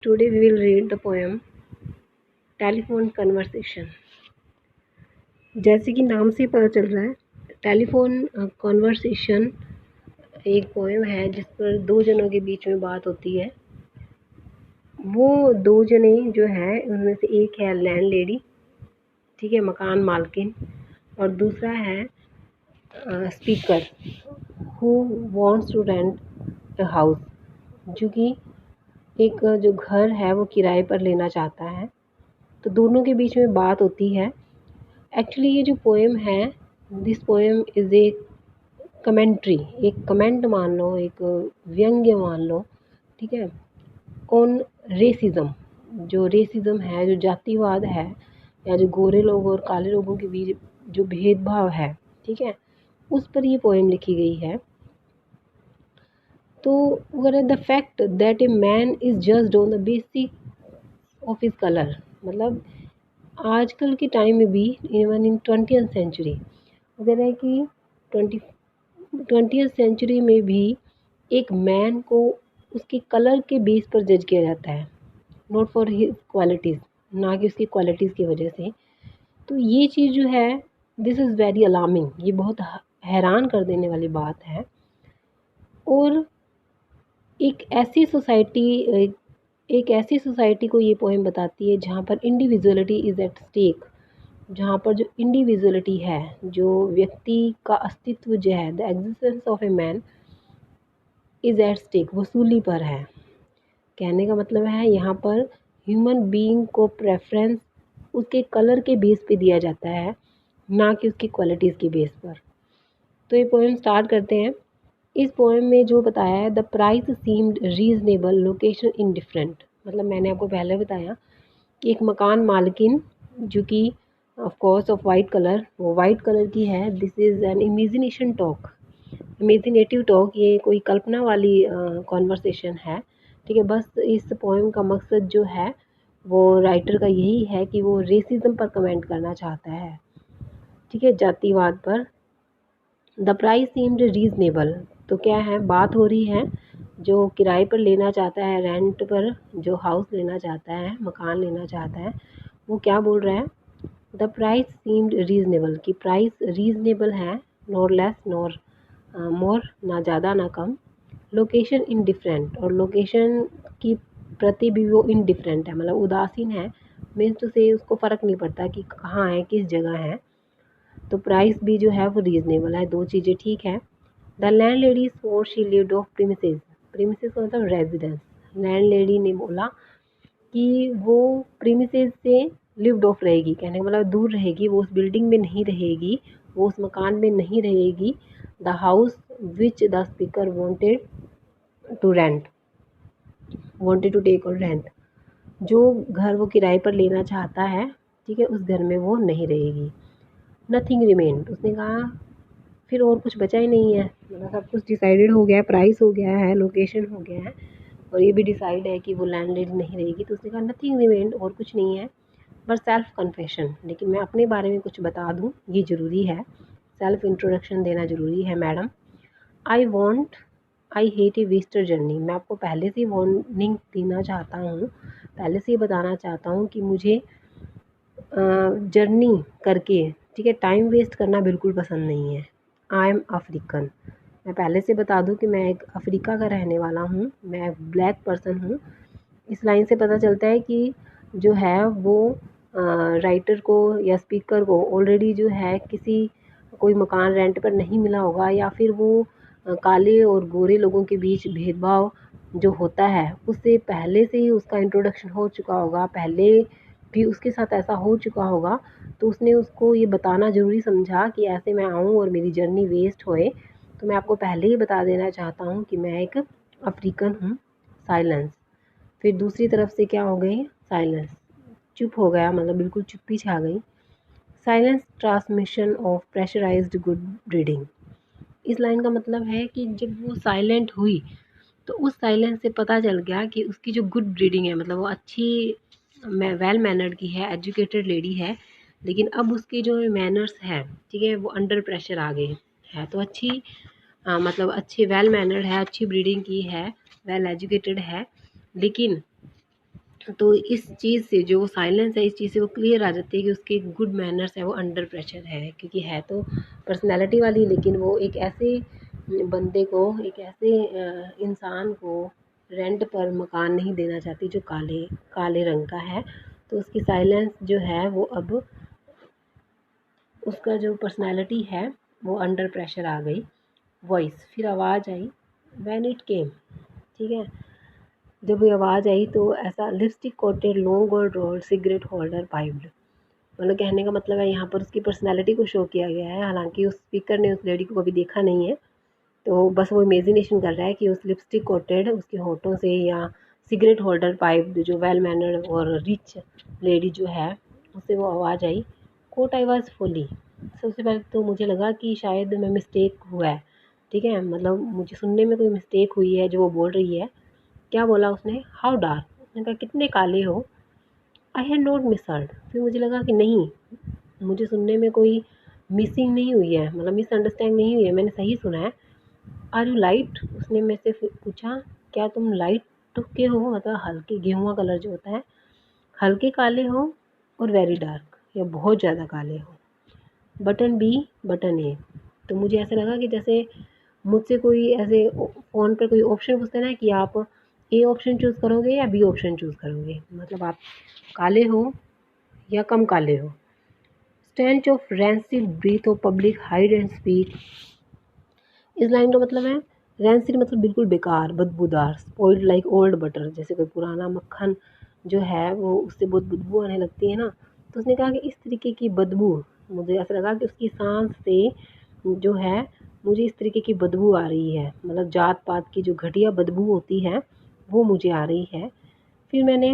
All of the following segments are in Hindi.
Today we will read the poem telephone conversation. जैसे कि नाम से पता चल रहा है, टेलीफोन कन्वर्सेशन एक पोएम है जिस पर दो जनों के बीच में बात होती है। वो दो जने जो हैं उनमें से एक है लैंडलेडी, ठीक है, मकान मालकिन, और दूसरा है speaker who wants to rent a house, जो कि एक जो घर है वो किराए पर लेना चाहता है। तो दोनों के बीच में बात होती है। एक्चुअली ये जो पोएम है, this poem is a commentary, एक कमेंट मान लो, एक व्यंग्य मान लो, ठीक है, ऑन रेसिज्म। जो रेसिज्म है, जो जातिवाद है, या जो गोरे लोग और काले लोगों के बीच जो भेदभाव है, ठीक है, उस पर ये पोएम लिखी गई है। तो अगर the fact that A man is judged on the basic of his colour, मतलब आजकल के टाइम में भी, इवन इन 20th सेंचुरी, अगर है कि 20th सेंचुरी में भी एक मैन को उसके कलर के बेस पर जज किया जाता है, नॉट फॉर हिज क्वालिटीज़, ना कि उसकी क्वालिटीज़ की वजह से। तो ये चीज़ जो है, दिस इज़ वेरी अलार्मिंग, ये बहुत हैरान कर देने वाली बात है। और एक ऐसी सोसाइटी को ये पोएम बताती है जहाँ पर इंडिविजुअलिटी इज़ एट स्टेक, जहाँ पर जो इंडिविजुअलिटी है, जो व्यक्ति का अस्तित्व जो है, the existence of a man is at stake, वसूली पर है। कहने का मतलब है यहाँ पर ह्यूमन बीइंग को प्रेफरेंस उसके कलर के बेस पे दिया जाता है, ना कि उसकी क्वालिटीज़ के बेस पर। तो ये पोएम स्टार्ट करते हैं। इस पोएम में जो बताया है, the price seemed reasonable, location indifferent, मतलब मैंने आपको पहले बताया कि एक मकान मालकिन जो कि of course of white colour, वो वाइट कलर की है। This is an imagination talk, imaginative talk, ये कोई कल्पना वाली कॉन्वर्सेशन है, ठीक है। बस इस पोएम का मकसद जो है वो राइटर का यही है कि वो रेसिज्म पर कमेंट करना चाहता है, ठीक है, जातिवाद पर। द प्राइस सीम्ड रीजनेबल, तो क्या है, बात हो रही है जो किराए पर लेना चाहता है, रेंट पर जो हाउस लेना चाहता है, मकान लेना चाहता है, वो क्या बोल रहा है, द प्राइस सीम्ड रीजनेबल, कि प्राइस रीजनेबल है, नॉर लेस नॉर मोर, ना ज़्यादा ना कम। लोकेशन इनडिफरेंट, और लोकेशन की प्रति भी वो इनडिफरेंट है, मतलब उदासीन है, मीन्स टू से उसको फ़र्क नहीं पड़ता कि कहाँ है, किस जगह है। तो प्राइस भी जो है वो रीज़नेबल है, दो चीज़ें ठीक है। The land lady swore she lived of premises, premises का मतलब रेजिडेंस। लैंड लेडी ने बोला कि वो प्रीमिसेस से लिव्ड ऑफ रहेगी, कहने का मतलब दूर रहेगी, वो उस बिल्डिंग में नहीं रहेगी, वो उस मकान में नहीं रहेगी। The house which the speaker wanted to take on rent, जो घर वो किराए पर लेना चाहता है, ठीक है, उस घर में वो नहीं रहेगी। नथिंग रिमेन्ड, उसने कहा फिर और कुछ बचा ही नहीं है, मतलब सब कुछ डिसाइडेड हो गया है, प्राइस हो गया है, लोकेशन हो गया है, और ये भी डिसाइड है कि वो लैंडलेडी नहीं रहेगी। तो उसने कहा नथिंग रिमेन्ड, और कुछ नहीं है, बट सेल्फ कन्फेशन, लेकिन मैं अपने बारे में कुछ बता दूँ, ये ज़रूरी है, सेल्फ इंट्रोडक्शन देना ज़रूरी है madam. I hate A Wester journey, मैं आपको पहले से वार्निंग देना चाहता हूँ, पहले से ही बताना चाहता हूँ कि मुझे जर्नी करके, ठीक है, टाइम वेस्ट करना बिल्कुल पसंद नहीं है। आई एम अफ्रीकन, मैं पहले से बता दूं कि मैं एक अफ्रीका का रहने वाला हूँ, मैं एक ब्लैक पर्सन हूँ। इस लाइन से पता चलता है कि जो है वो राइटर को या स्पीकर को ऑलरेडी जो है किसी कोई मकान रेंट पर नहीं मिला होगा, या फिर वो काले और गोरे लोगों के बीच भेदभाव जो होता है उससे पहले से ही उसका इंट्रोडक्शन हो चुका होगा, पहले भी उसके साथ ऐसा हो चुका होगा। तो उसने उसको ये बताना ज़रूरी समझा कि ऐसे मैं आऊँ और मेरी जर्नी वेस्ट होए। तो मैं आपको पहले ही बता देना चाहता हूँ कि मैं एक अफ्रीकन हूँ। साइलेंस, फिर दूसरी तरफ से क्या हो गई, साइलेंस, चुप हो गया, मतलब बिल्कुल चुप्पी छा गई। Silence transmission of pressurised good breeding, इस लाइन का मतलब है कि जब वो साइलेंट हुई तो उस साइलेंस से पता चल गया कि उसकी जो गुड ब्रीडिंग है, मतलब वो अच्छी वेल मैनर्ड की है, एजुकेटेड लेडी है, लेकिन अब उसके जो मैनर्स है, ठीक है, वो अंडर प्रेशर आ गए है। तो अच्छी मतलब अच्छी वेल मैनर्ड है, अच्छी ब्रीडिंग की है, वेल एजुकेटेड है, लेकिन तो इस चीज़ से जो साइलेंस है, इस चीज़ से वो क्लियर आ जाती है कि उसके गुड मैनर्स है, वो अंडर प्रेशर है, क्योंकि है तो पर्सनैलिटी वाली, लेकिन वो एक ऐसे बंदे को, एक ऐसे इंसान को रेंट पर मकान नहीं देना चाहती जो काले काले रंग का है। तो उसकी साइलेंस जो है वो अब, उसका जो पर्सनैलिटी है वो अंडर प्रेशर आ गई। वॉइस, फिर आवाज़ आई, व्हेन इट केम, ठीक है। जब ये आवाज़ आई तो ऐसा, लिपस्टिक कोटेड लॉन्ग और रोल्ड सिगरेट होल्डर पाइप्ड। मतलब कहने का मतलब है यहाँ पर उसकी पर्सनैलिटी को शो किया गया है, हालांकि उस स्पीकर ने उस लेडी को कभी देखा नहीं है। तो बस वो इमेजिनेशन कर रहा है कि उस लिपस्टिक कोटेड उसके होठों से, या सिगरेट होल्डर पाइप जो वेल मैनर्ड और रिच लेडी जो है, उससे वो आवाज़ आई, कोट आई वॉज फुली। सबसे पहले तो मुझे लगा कि शायद मैं मिस्टेक हुआ है, ठीक है, मतलब मुझे सुनने में कोई मिस्टेक हुई है जो वो बोल रही है। क्या बोला उसने, हाउ डार्क, उसने कहा कितने काले हो। आई हैड नॉट मिसहर्ड, फिर मुझे लगा कि नहीं, मुझे सुनने में कोई मिसिंग नहीं हुई है, मतलब मिसअंडरस्टैंड नहीं हुई है, मैंने सही सुना है। आर यू लाइट, उसने मेरे से फिर पूछा, क्या तुम लाइट के हो, मतलब हल्के गेहुआ कलर जो होता है, हल्के काले हो, और वेरी डार्क, या बहुत ज़्यादा काले हो। बटन बी, बटन ए। तो मुझे ऐसा लगा कि जैसे मुझसे कोई ऐसे फ़ोन पर कोई ऑप्शन पूछता है ना, कि आप ए ऑप्शन चूज़ करोगे या बी ऑप्शन चूज़ करोगे, मतलब आप काले हो या कम काले हो। Stench of rancid breath of public hide and speak. इस लाइन का मतलब है, रैंसिड मतलब बिल्कुल बेकार, बदबूदार, स्पॉइल्ड लाइक ओल्ड बटर, जैसे कोई पुराना मक्खन जो है वो, उससे बहुत बदबू आने लगती है ना। तो उसने कहा कि इस तरीके की बदबू, मुझे ऐसा लगा कि उसकी सांस से जो है, मुझे इस तरीके की बदबू आ रही है, मतलब जात पात की जो घटिया बदबू होती है वो मुझे आ रही है। फिर मैंने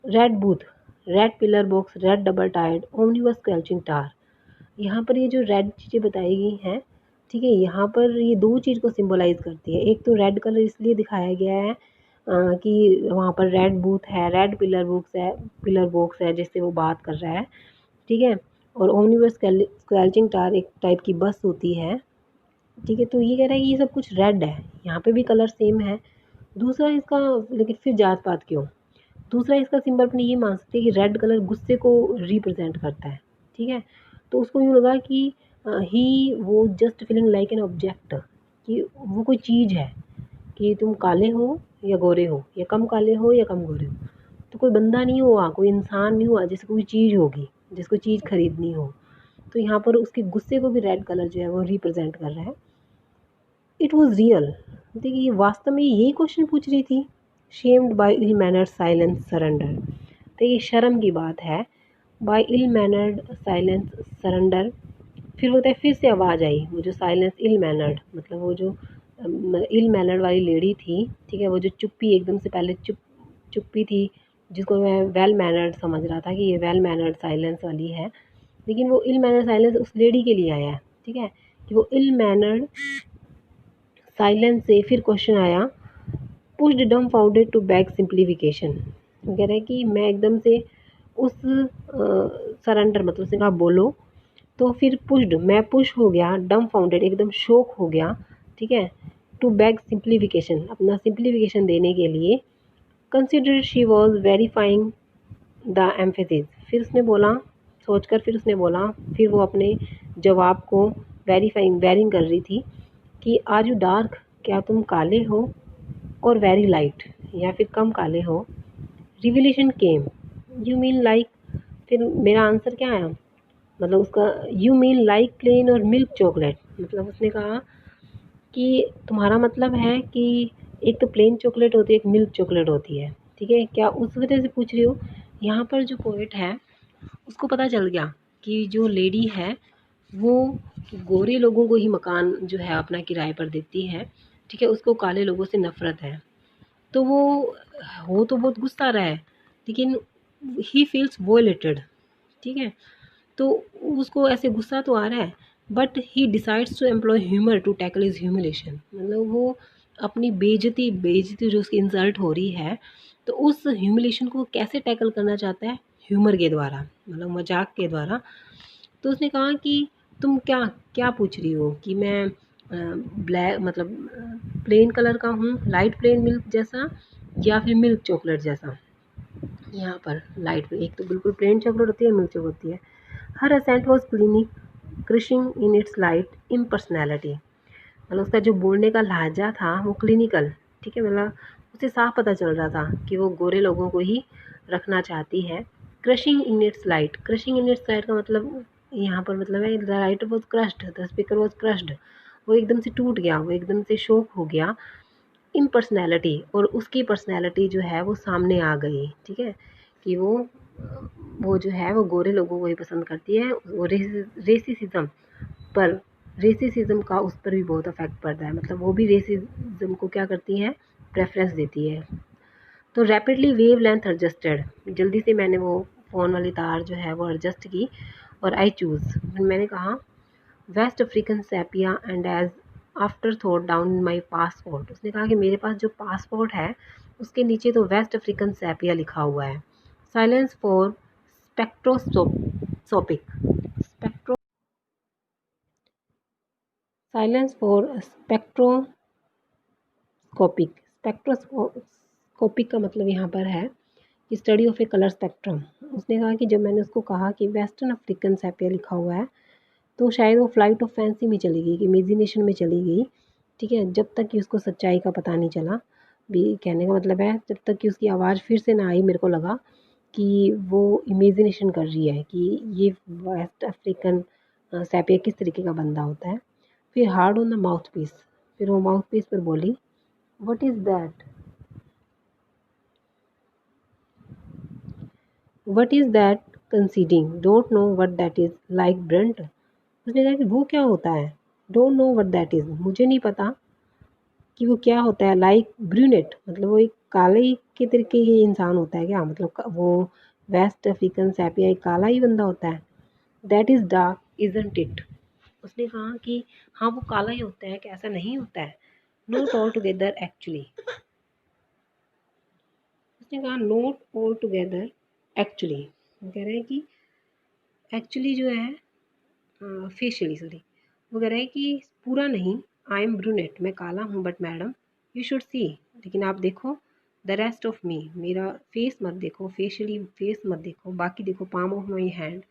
red booth, red pillar box, red double tiered omnibus squelching tar. यहाँ पर ये जो रेड चीज़ें बताई गई हैं, ठीक है, यहाँ पर ये दो चीज़ को सिंबलाइज करती है। एक तो रेड कलर इसलिए दिखाया गया है कि वहाँ पर रेड बूथ है, रेड पिलर बॉक्स है जिससे वो बात कर रहा है, ठीक है। और ओमनिबस स्क्वेल्चिंग टार एक टाइप की बस होती है, ठीक है। तो ये कह रहा है कि ये सब कुछ रेड है, यहाँ पे भी कलर सेम है। दूसरा इसका, लेकिन फिर जात पात क्यों, दूसरा इसका सिंबल अपने ये मान सकते हैं कि रेड कलर गुस्से को रिप्रेजेंट करता है, ठीक है। तो उसको यूँ लगा कि ही वो just feeling like an object, कि वो कोई चीज़ है, कि तुम काले हो या गोरे हो, या कम काले हो या कम गोरे हो। तो कोई बंदा नहीं हुआ, कोई इंसान नहीं हुआ, जैसे कोई चीज़ होगी जिसको चीज़ खरीदनी हो। तो यहाँ पर उसके गुस्से को भी रेड कलर जो है वो रिप्रेजेंट कर रहा है। इट वॉज रियल, देखिए ये वास्तव में यही क्वेश्चन पूछ रही थी। Shamed by ill mannered silence surrender, तो ये शर्म की बात है। By ill mannered silence surrender, फिर होता है, फिर से आवाज़ आई, वो जो साइलेंस इल मैनर्ड, मतलब वो जो इल मैनर्ड वाली लेडी थी, ठीक है, वो जो चुप्पी एकदम से पहले चुप्पी थी, जिसको मैं वेल मैनर्ड समझ रहा था कि ये वेल मैनर्ड साइलेंस वाली है, लेकिन वो इल मैनर्ड साइलेंस उस लेडी के लिए आया है, ठीक है, कि वो इल मैनर्ड साइलेंस से फिर क्वेश्चन आया, पुश्ड डम्फाउंडेड टू बैक सिंप्लीफिकेशन। कह रहे हैं कि मैं एकदम से उस सरेंडर, मतलब उसने कहा बोलो, तो फिर पुश्ड, मैं पुश हो गया, डम्फाउंडेड एकदम शॉक हो गया, ठीक है, टू बैक सिंप्लीफिकेशन, अपना सिंप्लीफिकेशन देने के लिए। Consider she was verifying the emphasis, फिर उसने बोला, सोचकर फिर उसने बोला, फिर वो अपने जवाब को वेरिंग कर रही थी कि आर यू डार्क, क्या तुम काले हो, और वेरी लाइट, या फिर कम काले हो। Revelation came, you mean like, फिर मेरा आंसर क्या आया, मतलब उसका, यू मीन लाइक प्लेन और मिल्क चॉकलेट, मतलब उसने कहा कि तुम्हारा मतलब है कि एक तो प्लेन चॉकलेट होती है, एक मिल्क चॉकलेट होती है, ठीक है, क्या उस वजह से पूछ रही हो। यहाँ पर जो पोएट है उसको पता चल गया कि जो लेडी है वो गोरे लोगों को ही मकान जो है अपना किराए पर देती है, ठीक है, उसको काले लोगों से नफ़रत है। तो वो हो तो बहुत गुस्सा रहा है, लेकिन ही फील्स वोलेटेड, ठीक है। तो उसको ऐसे गुस्सा तो आ रहा है, but he decides to employ humour to tackle his humiliation, मतलब वो अपनी बेइज्जती जो उसकी इंसल्ट हो रही है, तो उस ह्यूमिलेशन को कैसे टैकल करना चाहता है, ह्यूमर के द्वारा, मतलब मजाक के द्वारा। तो उसने कहा कि तुम क्या क्या पूछ रही हो, कि मैं ब्लैक, मतलब प्लेन कलर का हूँ, लाइट प्लेन मिल्क जैसा, या फिर मिल्क चॉकलेट जैसा। यहाँ पर लाइट में एक तो बिल्कुल प्लेन चॉकलेट होती है, मिल्क चॉकलेट होती है। Her assent was clinical crushing in its light impersonality, मतलब उसका जो बोलने का लहजा था वो क्लिनिकल, ठीक है, मतलब उसे साफ पता चल रहा था कि वो गोरे लोगों को ही रखना चाहती है। क्रशिंग इन इट्स लाइट, क्रशिंग इन इट्स लाइट का मतलब यहाँ पर मतलब है the writer was crushed, the speaker was crushed, वो एकदम से टूट गया, वो एकदम से शोक हो गया। इन पर्सनैलिटी, और उसकी पर्सनैलिटी जो है वो सामने आ गई, ठीक है, कि वो जो है वो गोरे लोगों को ही पसंद करती है। वो रेसिज्म पर, रेसिज्म का उस पर भी बहुत अफेक्ट पड़ता है, मतलब वो भी रेसिज्म को क्या करती है, प्रेफरेंस देती है। तो रैपिडली वेव लेंथ एडजस्टेड, जल्दी से मैंने वो फ़ोन वाली तार जो है वो एडजस्ट की, और आई चूज़, मैंने कहा West African sepia and as afterthought down my passport, उसने कहा कि मेरे पास जो पासपोर्ट है उसके नीचे तो वेस्ट अफ्रीकन सैपिया लिखा हुआ है। Silence for spectroscopic, spectro silence for spectroscopic, spectroscopic का मतलब यहाँ पर है कि study of A colour spectrum. उसने कहा कि जब मैंने उसको कहा कि वेस्टर्न अफ्रीकन सैपिया लिखा हुआ है, तो शायद वो फ्लाइट ऑफ फैंसी में चली गई, कि इमेजिनेशन में चली गई, ठीक है, जब तक कि उसको सच्चाई का पता नहीं चला। भी कहने का मतलब है जब तक कि उसकी आवाज़ फिर से ना आई, मेरे को लगा कि वो इमेजिनेशन कर रही है कि ये वेस्ट अफ्रीकन सैपिया किस तरीके का बंदा होता है। फिर hard on the mouthpiece, फिर वो माउथ पीस पर बोली what is that, what is that conceding, don't know what that is like brunt. उसने कहा कि वो क्या होता है, don't know what that is, मुझे नहीं पता कि वो क्या होता है, लाइक ब्रूनेट, मतलब वो एक काले के तरीके के इंसान होता है क्या, मतलब वो वेस्ट अफ्रीकन सैपिया एक काला ही बंदा होता है। That is dark isn't it, उसने कहा कि हाँ वो काला ही होता है, कि ऐसा नहीं होता है। नॉट ऑल टुगेदर एक्चुअली, उसने कहा नॉट ऑल टुगेदर एक्चुअली, वो कह रहे हैं कि एक्चुअली जो है फेशियली सॉरी, वो कह रहा है कि पूरा नहीं, आई एम ब्रूनेट, मैं काला हूँ, but madam you should see, लेकिन आप देखो द रेस्ट ऑफ मी, मेरा फेस मत देखो, फेशियली फेस मत देखो, बाकी देखो पाम ऑफ माई हैंड,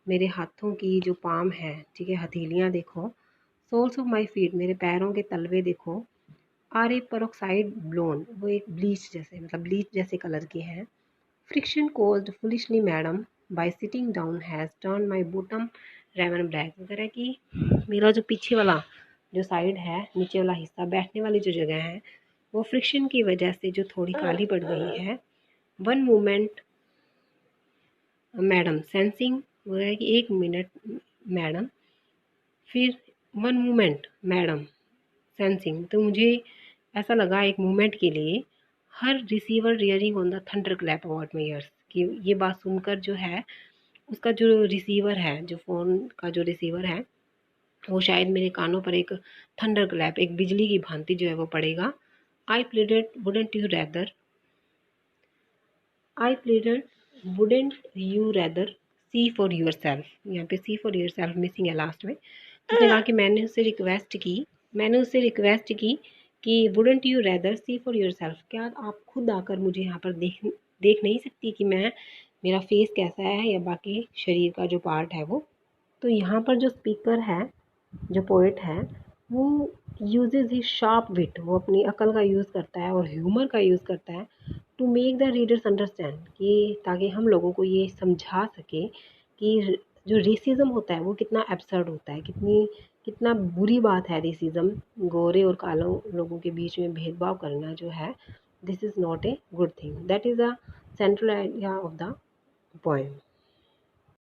मेरे हाथों की जो पाम है, ठीक है, हथेलियाँ देखो, सोल्स ऑफ माई फीट, मेरे पैरों के तलवे देखो, आर ए परऑक्साइड ब्लोन, वो एक ब्लीच जैसे, मतलब ब्लीच जैसे कलर के हैं। Friction caused foolishly madam by sitting down has turn my bottom raven black, वगैरह है कि मेरा जो पीछे वाला जो साइड है, नीचे वाला हिस्सा, बैठने वाली जो जगह है, वो फ्रिक्शन की वजह से जो थोड़ी काली पड़ गई है। वन मोमेंट मैडम सेंसिंग, वगैरह है कि एक मिनट मैडम, फिर वन मोमेंट मैडम सेंसिंग, तो मुझे ऐसा लगा एक मोमेंट के लिए, her receiver rearing on the thunderclap about my ears, कि ये बात सुनकर जो है उसका जो रिसीवर है, जो फ़ोन का जो रिसीवर है, वो शायद मेरे कानों पर एक थंडर क्लैप, एक बिजली की भांति जो है वो पड़ेगा। I pleaded wouldn't you rather, I pleaded wouldn't you rather see for yourself, यहाँ पे see for yourself missing है लास्ट में। तो उसने कहा कि मैंने उससे रिक्वेस्ट की कि wouldn't you rather see for yourself, क्या आप खुद आकर मुझे यहाँ पर देख नहीं सकती कि मैं, मेरा फेस कैसा है या बाकी शरीर का जो पार्ट है वो। तो यहाँ पर जो स्पीकर है, जो पोइट है, वो यूजेज ही शार्प विट, वो अपनी अकल का यूज़ करता है और ह्यूमर का यूज़ करता है to make the readers understand, कि ताकि हम लोगों को ये समझा सके कि जो रेसिज्म होता है वो कितना एब्सर्ड होता है, कितना बुरी बात है रेसिज्म, गोरे और कालों लोगों के बीच में भेदभाव करना जो है, this is not a good thing, that is a central idea of the poem.